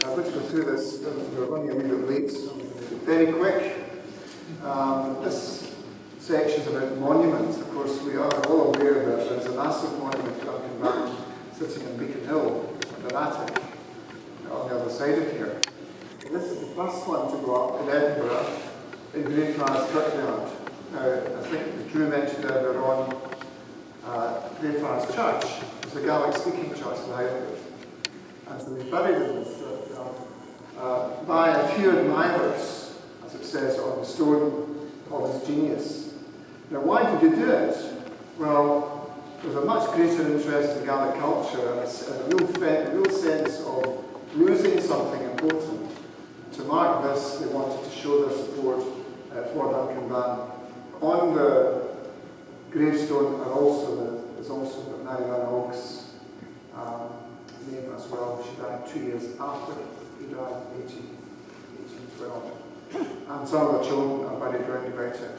I'm going to go through this. We're running a little bit late, so very quick. This section is about monuments. Of course, we are all aware that there's a massive monument to Duncan Ban sitting in Beacon Hill, in the attic, on the other side of here. And this is the first one to go up in Edinburgh, in Greyfriars Kirkyard. Now, I think Drew mentioned earlier on, Greyfriars Church is the Gaelic speaking church in the Highlanders. And so they buried in this by a few admirers, as it says on the stone, of his genius. Now, why did you do it? Well, there's a much greater interest in Gaelic culture and a real sense of losing something important. To mark this, they wanted to show their support for Duncan Ban. On the gravestone is also the Naira Oak's name as well. She died 2 years after he died in 1812. And some of the children are buried round about it.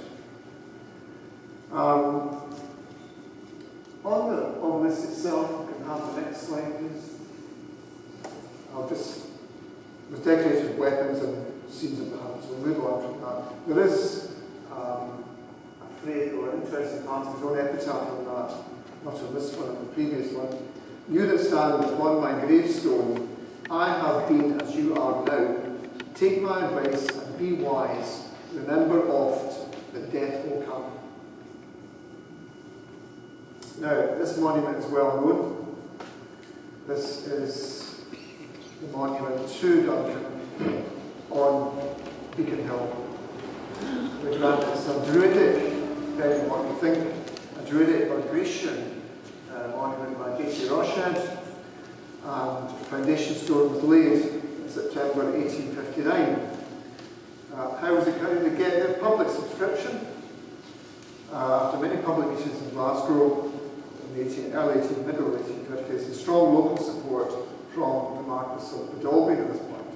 On this itself, you can have the next slide, please. It was decorated with weapons and scenes of the hunt, so we'll move on from that. There is a phrase or an interesting part of his own epitaph on that, not on this one, on the previous one. You that stand upon my gravestone, I have been as you are now. Take my advice and be wise. Remember oft that death will come. Now, this monument is well known. This is the monument to Duncan on Beacon Hill. We grant it's a druidic, depending on what you think, a druidic or Grecian monument by J.T. Roched, and the foundation stone was laid in September 1859. How did they get their public subscription? After many public meetings in Glasgow in the middle 1850s, and strong local support from the Marquess of Godalming at this point.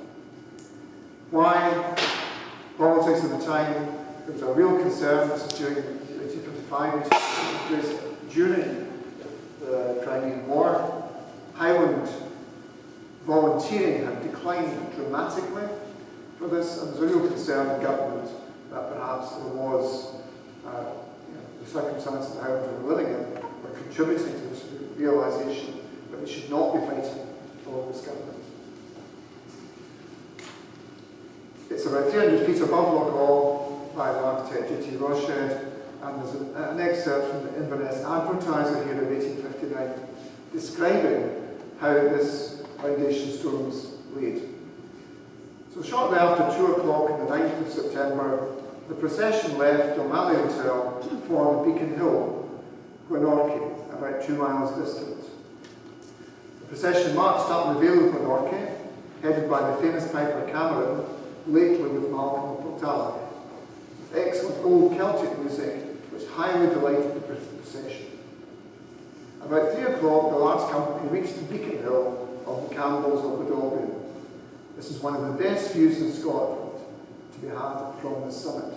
Why? Politics at the time, there was a real concern. This is during 1855, which took place during the Crimean War. Highland volunteering had declined dramatically for this, and there was a real concern in government that perhaps there was, the circumstances the Highlanders were living in were contributing to this realisation that we should not be fighting for this government. It's about 300 feet above Loch Hall by the architect J.T. Roched, and there's an excerpt from the Inverness Advertiser here of 1859 describing how this foundation stone was laid. So shortly after 2 o'clock on the 9th of September, the procession left O'Malley Hotel for Beacon Hill, Glenorchy, about 2 miles distant. The procession marched up the Vale of Glenorchy, headed by the famous piper Cameron, lately with Malcolm Portala, with excellent old Celtic music, which highly delighted the procession. About 3 o'clock, the large company reached the Beacon Hill of the Campbells of Godalming. This is one of the best views in Scotland to be had from the summit.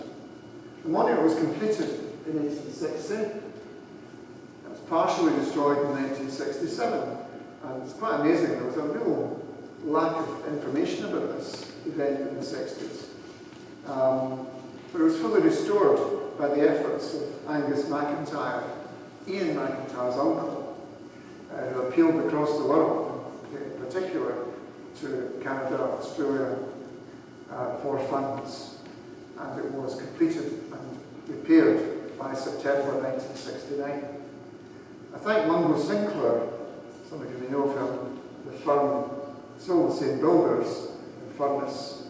The monument was completed in 1860. It was partially destroyed in 1967. And it's quite amazing, there was a real lack of information about this event in the 60s. But it was fully restored by the efforts of Angus MacIntyre, Ian MacIntyre's uncle, who appealed across the world, in particular to Canada, Australia, for funds. And it was completed and repaired by September 1969. I thank Mungo Sinclair, some of you may know of him, the firm, still the same builders in Furness.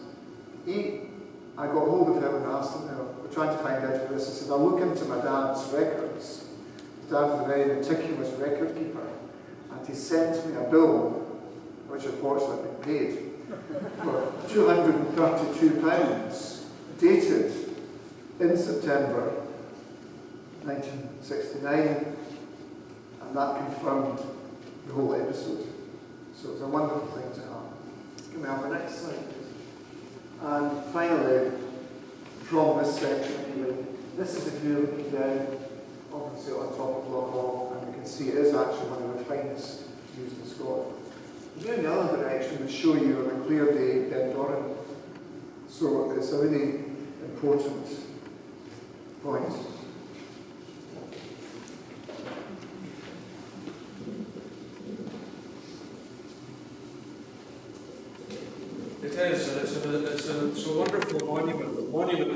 I got hold of him and asked him, we're trying to find out who this is. He said, I'll look into my dad's records. His dad was a very meticulous record keeper, and he sent me a bill, which unfortunately I've been paid, for £232, dated in September 1969, and that confirmed the whole episode. So it's a wonderful thing to have. Can we have the next slide, please? And finally, from this section, this is a view looking down, obviously on top of Loch Hall, and you can see it is actually one of the finest views in Scotland. go in the other direction and show you on a clear day Ben Doran. So it's a really important point. It is, and it's a wonderful monument. The monument